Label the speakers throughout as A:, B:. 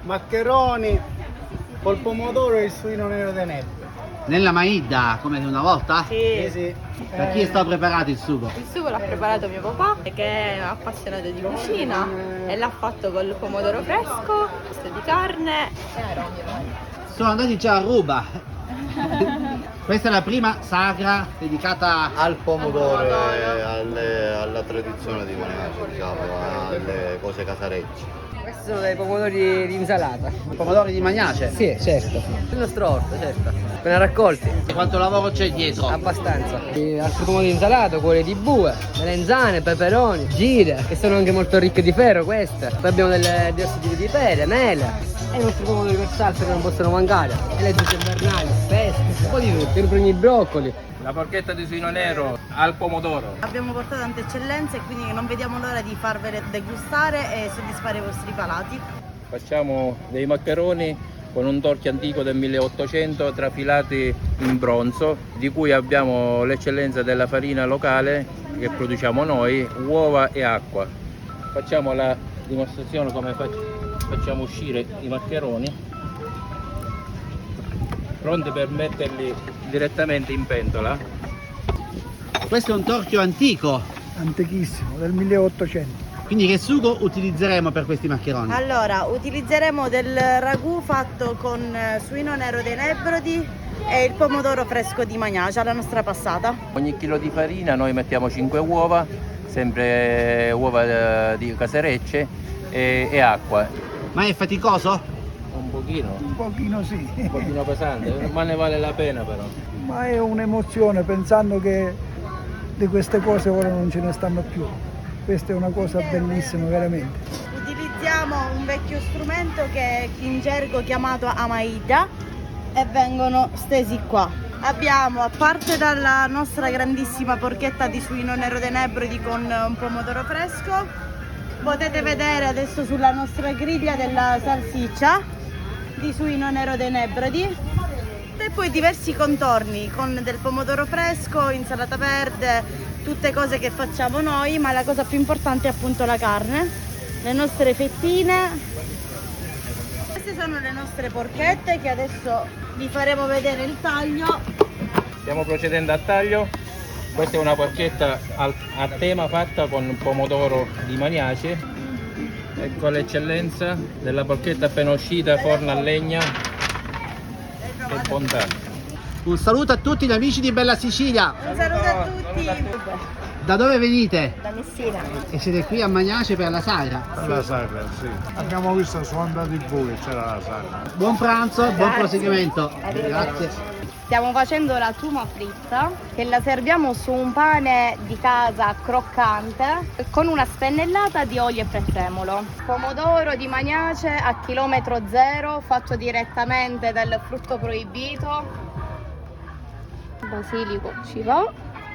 A: maccheroni col pomodoro e il suino nero de Nebro.
B: Nella Maidda, come una volta?
A: Sì, sì.
B: Da chi è stato preparato il sugo?
C: Il sugo l'ha preparato mio papà, che è appassionato di cucina, e l'ha fatto col pomodoro fresco, pesto di carne e aromi.
B: Sono andati già a ruba. Questa è la prima sagra dedicata
D: al pomodoro e alla tradizione di Maniace, diciamo, alle cose casarecce.
E: Questi sono dei pomodori di insalata.
B: pomodori di Magnace.
E: Sì, certo. Il nostro orto, certo. Appena raccolti.
B: Quanto lavoro c'è dietro?
E: Abbastanza. Altri pomodori di insalata, cuore di bue, melenzane, peperoni, gire, che sono anche molto ricche di ferro queste. Poi abbiamo delle diversi tipi di pere, mele. E i nostri pomodori per salsa che non possono mancare. E le zucche invernali, pesche, un po' di tutto. Per primi i broccoli.
F: La porchetta di suino nero al pomodoro.
C: Abbiamo portato tante eccellenze e quindi non vediamo l'ora di farvele degustare e soddisfare i vostri palati.
F: Facciamo dei maccheroni con un torchio antico del 1800 trafilati in bronzo, di cui abbiamo l'eccellenza della farina locale che produciamo noi, uova e acqua. Facciamo la dimostrazione come facciamo uscire i maccheroni, pronti per metterli direttamente in pentola.
B: Questo è un torchio antico.
A: Antichissimo, del 1800.
B: Quindi che sugo utilizzeremo per questi maccheroni?
C: Allora, utilizzeremo del ragù fatto con suino nero dei Nebrodi e il pomodoro fresco di Magnacia, la nostra passata.
F: Ogni chilo di farina noi mettiamo 5 uova, sempre uova di casarecce e acqua.
B: Ma è faticoso?
F: Un pochino,
A: Un pochino sì,
F: un pochino pesante, ma ne vale la pena però.
A: ma è un'emozione pensando che di queste cose ora non ce ne stanno più. Questa è una cosa bellissima, veramente.
C: Utilizziamo un vecchio strumento che è in gergo chiamato amaida e vengono stesi qua. Abbiamo, a parte dalla nostra grandissima porchetta di suino nero dei Nebrodi con un pomodoro fresco, potete vedere adesso sulla nostra griglia della salsiccia di suino nero dei Nebrodi e poi diversi contorni con del pomodoro fresco, insalata verde, tutte cose che facciamo noi, ma la cosa più importante è appunto la carne, le nostre fettine. Queste sono le nostre porchette che adesso vi faremo vedere il taglio.
F: Stiamo procedendo al taglio. Questa è una porchetta a tema fatta con pomodoro di Magnace. Ecco l'eccellenza della porchetta appena uscita, forno a legna. Che bontà.
B: Un saluto a tutti gli amici di Bella Sicilia.
C: Un saluto a tutti!
B: Da dove venite?
C: Da Messina.
B: E siete qui a Magnace per la sagra.
G: Per la sagra, sì. Abbiamo visto su andati voi, c'era la sagra.
B: Buon pranzo, buon
C: Grazie.
B: proseguimento.
C: Arrivederci.
B: Grazie.
C: Stiamo facendo la tuma fritta che la serviamo su un pane di casa croccante con una spennellata di olio e prezzemolo. Pomodoro di Magnace a chilometro zero fatto direttamente dal frutto proibito. Basilico ci va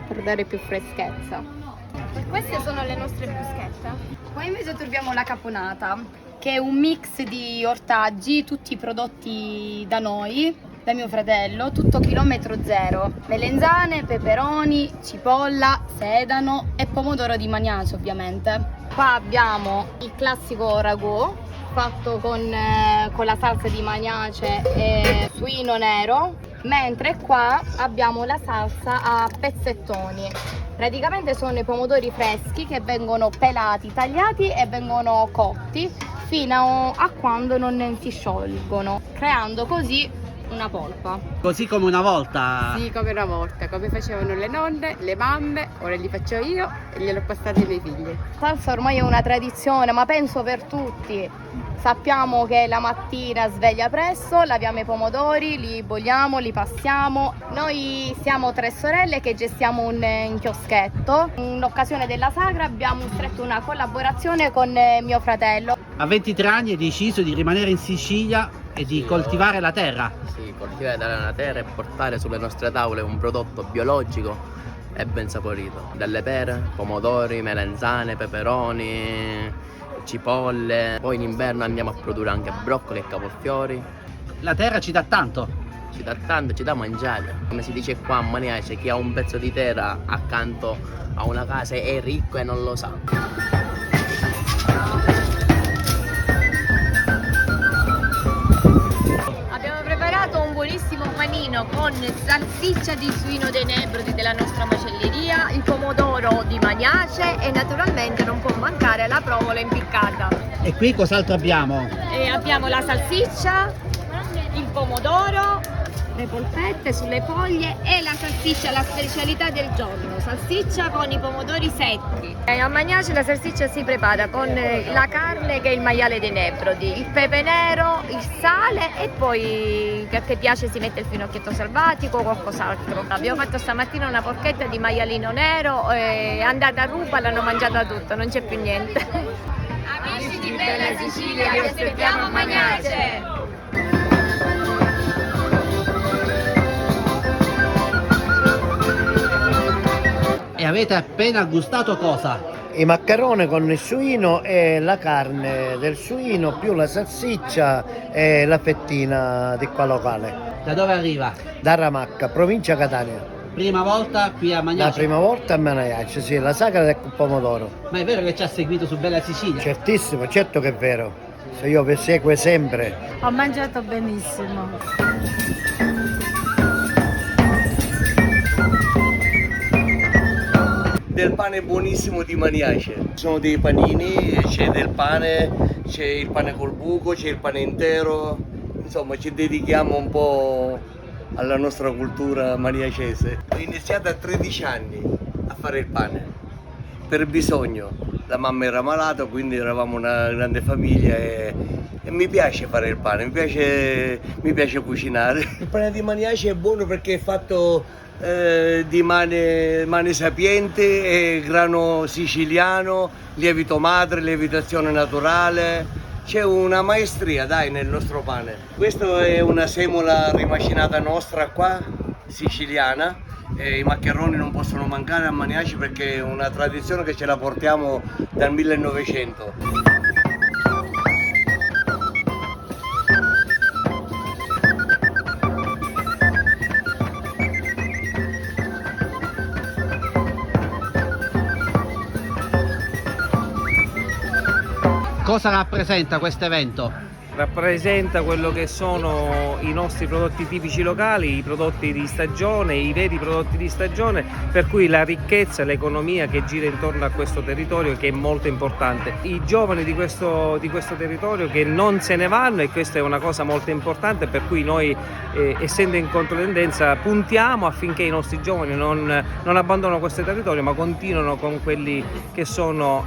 C: per dare più freschezza. Queste sono le nostre bruschette. Poi invece troviamo la caponata, che è un mix di ortaggi, tutti prodotti da noi, da mio fratello, tutto chilometro zero. Melenzane, peperoni, cipolla, sedano e pomodoro di Magnace ovviamente. Qua abbiamo il classico ragù fatto con la salsa di Magnace e suino nero, mentre qua abbiamo la salsa a pezzettoni. Praticamente sono i pomodori freschi che vengono pelati, tagliati e vengono cotti fino a quando non si sciolgono, creando così una polpa.
B: Così come una volta.
H: Sì, come una volta, come facevano le nonne, le mamme, ora li faccio io e gliel'ho passati ai miei figli.
C: Salsa ormai è una tradizione, ma penso per tutti. Sappiamo che la mattina sveglia presto, laviamo i pomodori, li bolliamo, li passiamo. Noi siamo 3 sorelle che gestiamo un chioschetto. In occasione della sagra abbiamo stretto una collaborazione con mio fratello.
B: A 23 anni hai deciso di rimanere in Sicilia e di coltivare la terra.
I: Sì, coltivare la terra e portare sulle nostre tavole un prodotto biologico e ben saporito. Dalle pere, pomodori, melenzane, peperoni, cipolle. Poi in inverno andiamo a produrre anche broccoli e cavolfiori.
B: La terra ci dà tanto.
I: Ci dà tanto, ci dà mangiare. Come si dice qua a Maniace, chi ha un pezzo di terra accanto a una casa è ricco e non lo sa.
C: suino con salsiccia di suino dei Nebrodi della nostra macelleria, il pomodoro di Magnace e naturalmente non può mancare la provola impiccata.
B: E qui cos'altro abbiamo?
C: E abbiamo la salsiccia, il pomodoro, le polpette sulle foglie e la salsiccia, la specialità del giorno, salsiccia con i pomodori secchi. E a Magnace la salsiccia si prepara con la carne che è il maiale dei Nebrodi, il pepe nero, il sale e poi che a te piace si mette il finocchietto selvatico o qualcos'altro. Abbiamo fatto stamattina una porchetta di maialino nero, è andata a ruba, l'hanno mangiata tutta, non c'è più niente. Amici di Bella Sicilia, vi aspettiamo a Magnace!
B: E avete appena gustato cosa?
J: I maccheroni con il suino e la carne del suino più la salsiccia e la fettina di qua locale.
B: Da dove arriva?
J: Da Ramacca, provincia Catania.
B: Prima volta qui a Magnace?
J: La prima volta a Magnace, sì, la sagra del pomodoro.
B: Ma è vero che ci ha seguito su Bella Sicilia?
J: Certissimo, certo che è vero. Se io vi seguo sempre.
K: Ho mangiato benissimo.
L: Del pane buonissimo di Magnace. Sono dei panini, c'è del pane, c'è il pane col buco, c'è il pane intero. Insomma, ci dedichiamo un po' alla nostra cultura maniacese. Ho iniziato a 13 anni a fare il pane, per bisogno. La mamma era malata, quindi eravamo una grande famiglia e mi piace fare il pane, mi piace cucinare. Il pane di Magnace è buono perché è fatto di mane sapiente, e grano siciliano, lievito madre, lievitazione naturale. C'è una maestria, dai, nel nostro pane. Questa è una semola rimacinata nostra qua, siciliana. I maccheroni non possono mancare a Magnace perché è una tradizione che ce la portiamo dal 1900.
B: Cosa rappresenta questo evento?
M: Rappresenta quello che sono i nostri prodotti tipici locali, i prodotti di stagione, i veri prodotti di stagione, per cui la ricchezza e l'economia che gira intorno a questo territorio, che è molto importante. I giovani di questo territorio che non se ne vanno, e questa è una cosa molto importante, per cui noi essendo in controtendenza puntiamo affinché i nostri giovani non abbandonino questo territorio, ma continuino con quelli che sono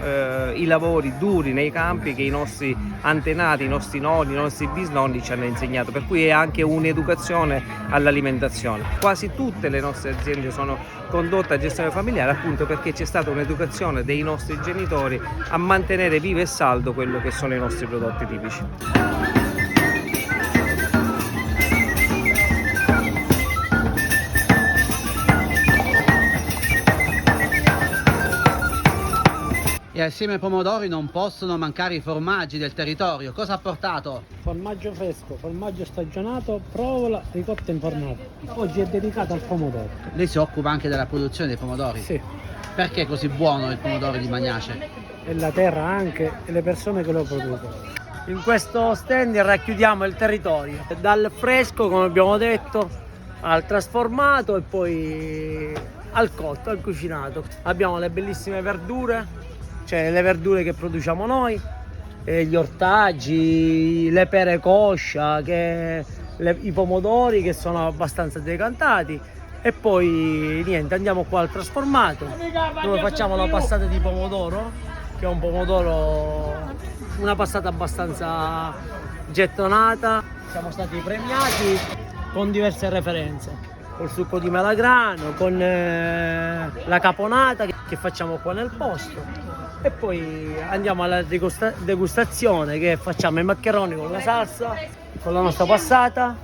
M: i lavori duri nei campi che i nostri antenati, i nostri nonni, i nostri bisnonni ci hanno insegnato, per cui è anche un'educazione all'alimentazione. Quasi tutte le nostre aziende sono condotte a gestione familiare appunto perché c'è stata un'educazione dei nostri genitori a mantenere vivo e saldo quello che sono i nostri prodotti tipici.
B: E assieme ai pomodori non possono mancare i formaggi del territorio. Cosa ha portato?
N: Formaggio fresco, formaggio stagionato, provola, ricotta infornata. Oggi è dedicato al pomodoro.
B: Lei si occupa anche della produzione dei pomodori?
N: Sì.
B: Perché è così buono il pomodoro di Magnace?
N: E la terra anche e le persone che lo producono. In questo stand racchiudiamo il territorio, dal fresco, come abbiamo detto, al trasformato e poi al cotto, al cucinato. Abbiamo le bellissime verdure, cioè le verdure che produciamo noi, gli ortaggi, le pere coscia, i pomodori che sono abbastanza decantati, e poi niente, andiamo qua al trasformato dove facciamo la passata di pomodoro, che è un pomodoro, una passata abbastanza gettonata. Siamo stati premiati con diverse referenze, col succo di melagrano, con la caponata che facciamo qua nel posto, e poi andiamo alla degustazione, che facciamo i maccheroni con la salsa, con la nostra passata.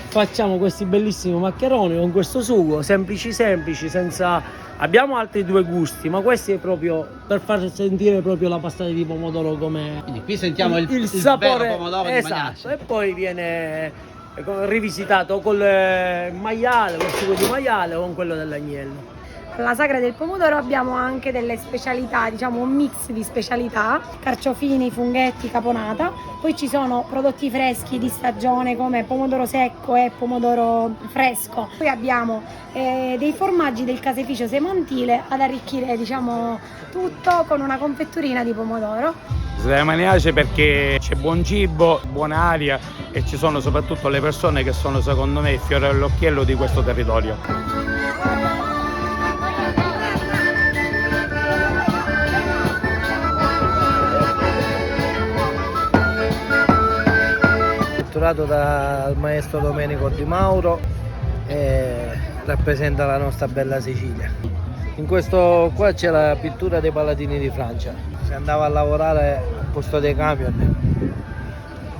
N: Facciamo questi bellissimi maccheroni con questo sugo, semplici, senza... Abbiamo altri due gusti, ma questi è proprio per far sentire proprio la passata di pomodoro come...
B: Quindi qui sentiamo il
N: sapore,
B: vero pomodoro di Magnace.
N: E poi viene rivisitato col maiale, col sugo di maiale o con quello dell'agnello.
C: Alla Sagra del Pomodoro abbiamo anche delle specialità, diciamo un mix di specialità, carciofini, funghetti, caponata. Poi ci sono prodotti freschi di stagione come pomodoro secco e pomodoro fresco. Poi abbiamo dei formaggi del caseificio Semantile ad arricchire, diciamo, tutto con una confetturina di pomodoro.
O: La Maniace perché c'è buon cibo, buona aria e ci sono soprattutto le persone che sono secondo me il fiore all'occhiello di questo territorio.
N: Catturato dal maestro Domenico Di Mauro e rappresenta la nostra bella Sicilia. In questo qua c'è la pittura dei paladini di Francia, si andava a lavorare al posto dei camion.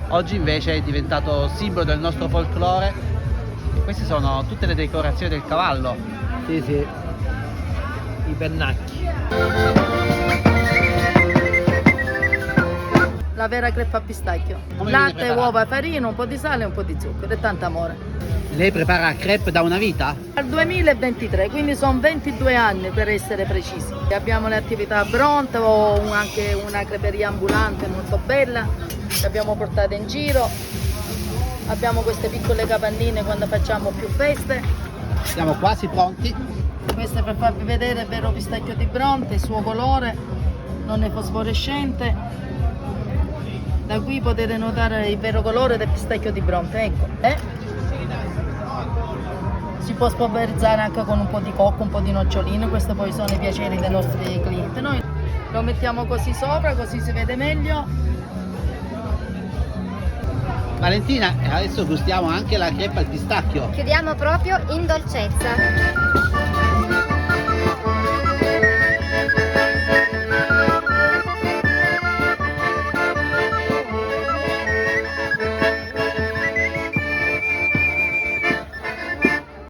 B: Oggi invece è diventato simbolo del nostro folklore. Queste sono tutte le decorazioni del cavallo.
N: Sì, sì, i pennacchi.
K: La vera creppa a pistacchio.
B: Come viene
K: Latte,
B: preparata?
K: uova, farina, un po' di sale e un po' di zucchero e tanto amore.
B: Lei prepara crepe da una vita?
K: Al 2023, quindi sono 22 anni per essere precisi. Abbiamo le attività a Bronte o anche una creperia ambulante molto bella che abbiamo portato in giro. Abbiamo queste piccole capannine quando facciamo più feste.
B: Siamo quasi pronti.
K: Questo è per farvi vedere il vero pistacchio di Bronte, il suo colore non è fosforescente. Da qui potete notare il vero colore del pistacchio di Bronte, ecco. Si può spolverizzare anche con un po' di cocco, un po' di noccioline, questi poi sono i piaceri dei nostri clienti. Noi lo mettiamo così sopra, così si vede meglio.
B: Valentina, adesso gustiamo anche la crepe al pistacchio.
C: Chiudiamo proprio in dolcezza.